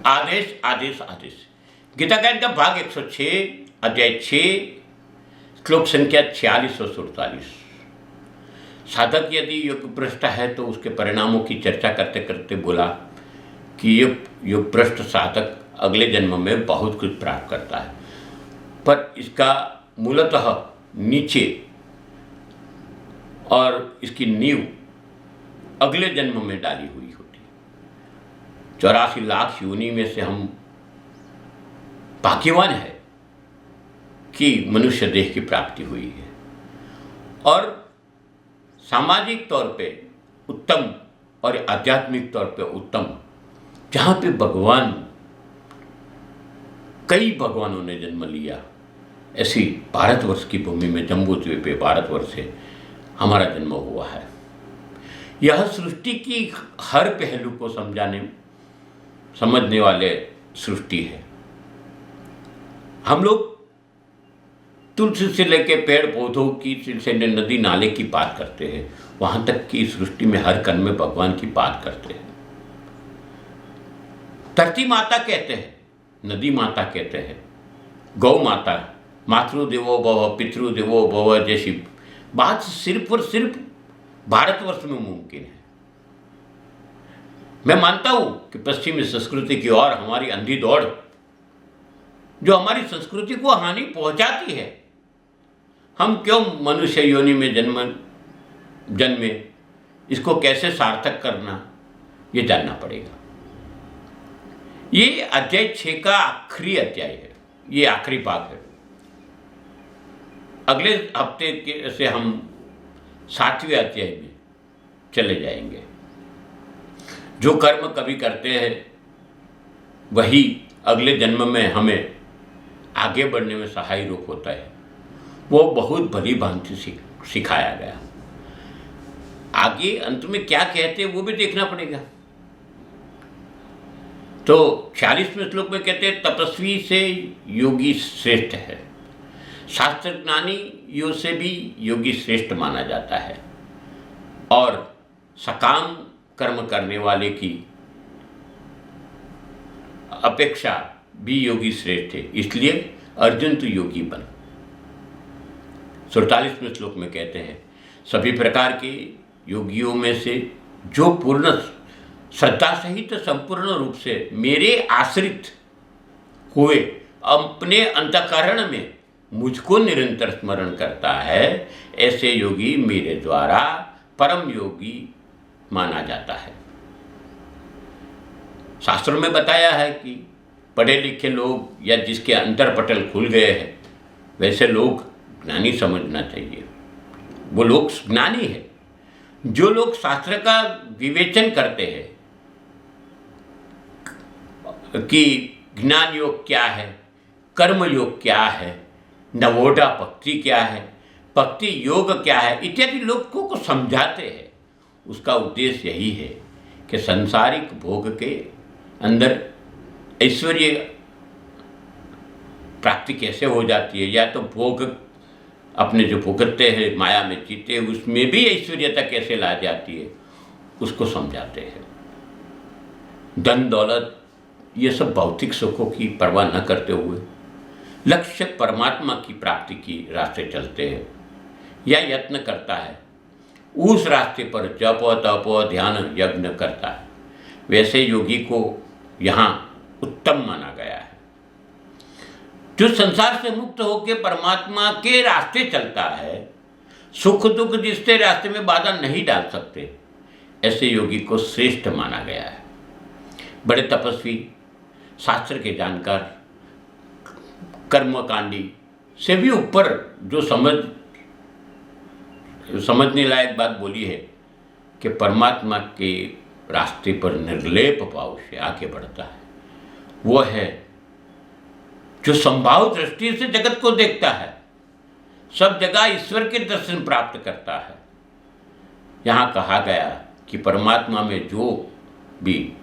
आदेश आदेश आदेश। गीता कांड का भाग 106 अध्याय 6 श्लोक संख्या 46 और 47। साधक यदि योग भ्रष्ट है तो उसके परिणामों की चर्चा करते करते बोला कि योग भ्रष्ट साधक अगले जन्म में बहुत कुछ प्राप्त करता है, पर इसका मूलतः नीचे और इसकी नींव अगले जन्म में डाली हुई होती है। 84 लाख योनि में से हम भाग्यवान है कि मनुष्य देह की प्राप्ति हुई है और सामाजिक तौर पे उत्तम और आध्यात्मिक तौर पे उत्तम, जहाँ पे भगवान कई भगवानों ने जन्म लिया, ऐसी भारतवर्ष की भूमि में जम्बू द्वीप पे भारतवर्ष से हमारा जन्म हुआ है। यह सृष्टि की हर पहलू को समझने वाले सृष्टि है। हम लोग तुलसी से लेके पेड़ पौधों की से नदी नाले की बात करते हैं, वहां तक कि सृष्टि में हर कण में भगवान की बात करते हैं। धरती माता कहते हैं, नदी माता कहते हैं, गौ माता, मातृदेवो भव पितृदेवो भव जैसी बात सिर्फ और सिर्फ भारतवर्ष में मुमकिन है। मैं मानता हूं कि पश्चिमी संस्कृति की ओर हमारी अंधी दौड़ जो हमारी संस्कृति को हानि पहुंचाती है, हम क्यों मनुष्य योनि में जन्मे, इसको कैसे सार्थक करना, ये जानना पड़ेगा। ये अध्याय 6 का आखिरी अध्याय है, ये आखिरी भाग है। अगले हफ्ते से हम 7वें अध्याय में चले जाएंगे। जो कर्म कभी करते हैं वही अगले जन्म में हमें आगे बढ़ने में सहाय रूप होता है। वो बहुत भली भांति सिखाया गया। आगे अंत में क्या कहते हैं वो भी देखना पड़ेगा। तो 46वें श्लोक में कहते हैं, तपस्वी से योगी श्रेष्ठ है, शास्त्र ज्ञानी योग से भी योगी श्रेष्ठ माना जाता है और सकाम कर्म करने वाले की अपेक्षा भी योगी श्रेष्ठ है, इसलिए अर्जुन तो योगी बन। 47वें श्लोक में कहते हैं, सभी प्रकार के योगियों में से जो पूर्ण श्रद्धा सहित संपूर्ण रूप से मेरे आश्रित हुए अपने अंतःकरण में मुझको निरंतर स्मरण करता है, ऐसे योगी मेरे द्वारा परम योगी माना जाता है। शास्त्रों में बताया है कि पढ़े लिखे लोग या जिसके अंतरपटल खुल गए हैं वैसे लोग ज्ञानी समझना चाहिए। वो लोग ज्ञानी है। जो लोग शास्त्र का विवेचन करते हैं कि ज्ञान योग क्या है, कर्म योग क्या है, नवोढ़ा भक्ति क्या है, भक्ति योग क्या है इत्यादि लोगों को समझाते हैं। उसका उद्देश्य यही है कि सांसारिक भोग के अंदर ऐश्वर्य प्राप्ति कैसे हो जाती है, या तो भोग अपने जो भुगतते हैं माया में जीते हैं उसमें भी ऐश्वर्यता कैसे ला जाती है, उसको समझाते हैं। धन दौलत ये सब भौतिक सुखों की परवाह न करते हुए लक्ष्य परमात्मा की प्राप्ति की रास्ते चलते हैं या यत्न करता है, उस रास्ते पर जप तप ध्यान यज्ञ करता है, वैसे योगी को यहाँ उत्तम माना गया है। जो संसार से मुक्त होकर परमात्मा के रास्ते चलता है, सुख दुख जिससे रास्ते में बाधा नहीं डाल सकते, ऐसे योगी को श्रेष्ठ माना गया है। बड़े तपस्वी, शास्त्र के जानकार, कर्मकांडी से भी ऊपर जो समझने लायक बात बोली है कि परमात्मा के रास्ते पर निर्लेप भाव से आगे बढ़ता है, वो है जो संभाव दृष्टि से जगत को देखता है, सब जगह ईश्वर के दर्शन प्राप्त करता है। यहाँ कहा गया कि परमात्मा में जो भी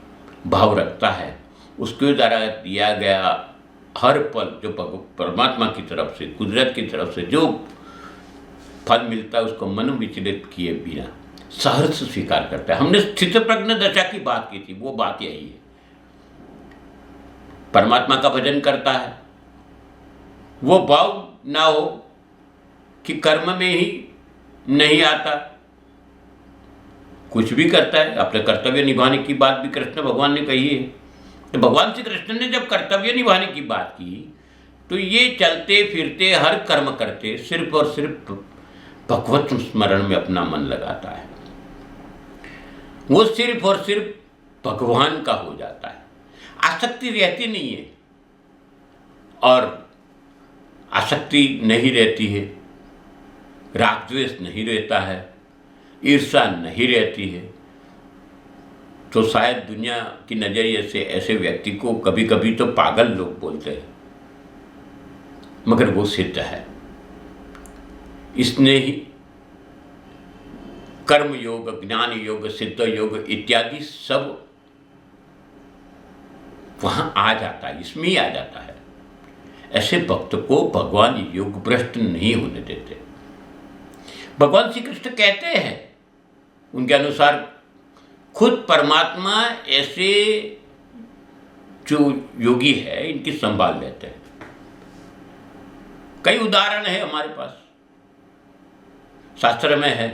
भाव रखता है उसके द्वारा दिया गया हर पल जो परमात्मा की तरफ से, कुदरत की तरफ से जो फल मिलता है उसको मन विचलित किए बिना सहर्ष स्वीकार करता है। हमने स्थित प्रज्ञ दशा की बात की थी, वो बात यही है। परमात्मा का भजन करता है, वो भाव ना हो कि कर्म में ही नहीं आता, कुछ भी करता है, अपने कर्तव्य निभाने की बात भी कृष्ण भगवान ने कही है। तो भगवान श्री कृष्ण ने जब कर्तव्य निभाने की बात की तो ये चलते फिरते हर कर्म करते सिर्फ और सिर्फ भगवत स्मरण में अपना मन लगाता है, वो सिर्फ और सिर्फ भगवान का हो जाता है, आसक्ति रहती नहीं है। और आसक्ति नहीं रहती है, राग द्वेष नहीं रहता है, ईर्ष्या नहीं रहती है, तो शायद दुनिया की नजरिए से ऐसे व्यक्ति को कभी कभी तो पागल लोग बोलते हैं, मगर वो सिद्ध है। इसने ही कर्म योग, ज्ञान योग, सिद्ध योग इत्यादि सब वहां आ जाता है, इसमें ही आ जाता है। ऐसे भक्त को भगवान योग भ्रष्ट नहीं होने देते। भगवान श्री कृष्ण कहते हैं उनके अनुसार खुद परमात्मा ऐसे जो योगी है इनकी संभाल लेते हैं। कई उदाहरण है हमारे पास, शास्त्र में है,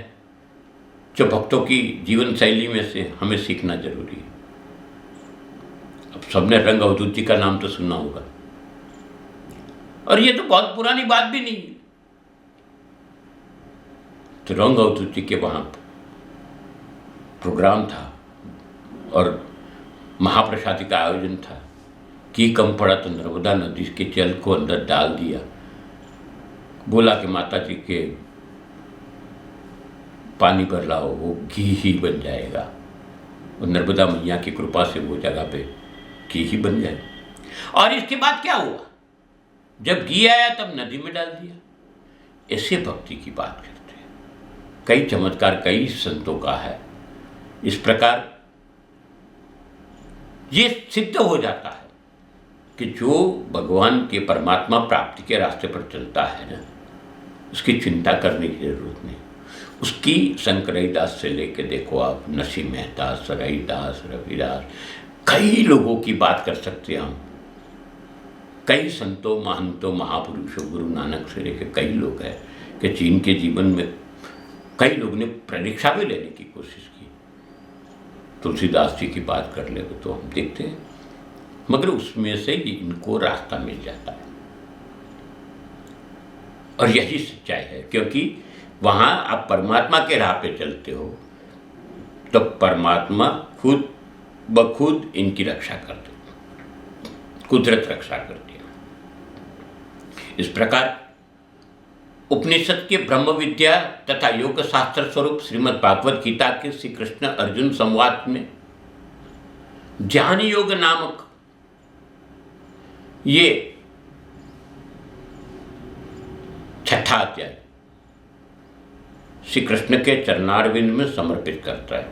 जो भक्तों की जीवन शैली में से हमें सीखना जरूरी है। अब सबने रंग अवधूत जी का नाम तो सुना होगा, और ये तो बहुत पुरानी बात भी नहीं है। तो रंग अवधूत जी के वहां प्रोग्राम था और महाप्रसादी का आयोजन था। कि कम पड़ा तो नर्मदा नदी के जल को अंदर डाल दिया, बोला कि माता जी के पानी भर लाओ, वो घी ही बन जाएगा, और नर्मदा मैया की कृपा से वो जगह पे घी ही बन जाए। और इसके बाद क्या हुआ, जब घी आया तब नदी में डाल दिया। ऐसे भक्ति की बात करते हैं। कई चमत्कार कई संतों का है। इस प्रकार ये सिद्ध हो जाता है कि जो भगवान के परमात्मा प्राप्ति के रास्ते पर चलता है ना, उसकी चिंता करने की जरूरत नहीं। उसकी शंकरदास से लेके देखो आप, नरसिंह मेहता, सराईदास, रविदास, कई लोगों की बात कर सकते हैं हम। कई संतों, महंतों, महापुरुषों, गुरु नानक से लेके कई लोग हैं कि जिनके जीवन में कई लोगों ने परीक्षा भी लेने की कोशिश की। तुलसीदास जी की बात कर ले तो हम देखते हैं, मगर उसमें से इनको रास्ता मिल जाता है। और यही सच्चाई है, क्योंकि वहां आप परमात्मा के राह पे चलते हो तो परमात्मा खुद ब खुद इनकी रक्षा करते, कुदरत रक्षा करती है। इस प्रकार उपनिषद के ब्रह्म विद्या तथा योग शास्त्र स्वरूप श्रीमद् भागवत गीता के श्री कृष्ण अर्जुन संवाद में ज्ञान योग नामक ये छठा अध्याय श्री कृष्ण के चरणारविंद में समर्पित करता है।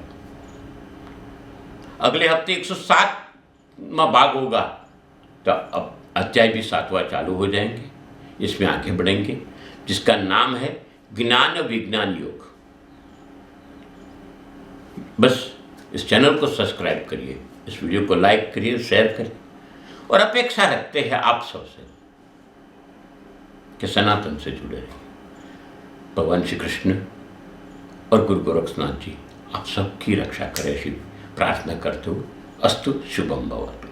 अगले हफ्ते 107वां भाग होगा, तो अब अध्याय भी 7वां चालू हो जाएंगे, इसमें आगे बढ़ेंगे, जिसका नाम है ज्ञान विज्ञान योग। बस इस चैनल को सब्सक्राइब करिए, इस वीडियो को लाइक करिए, शेयर करिए, और अपेक्षा रखते हैं आप सबसे कि सनातन से जुड़े रहिए। भगवान श्री कृष्ण और गुरु गोरक्षनाथ जी आप सबकी रक्षा करें, ऐसी प्रार्थना करते हुए अस्तु शुभम भवतु।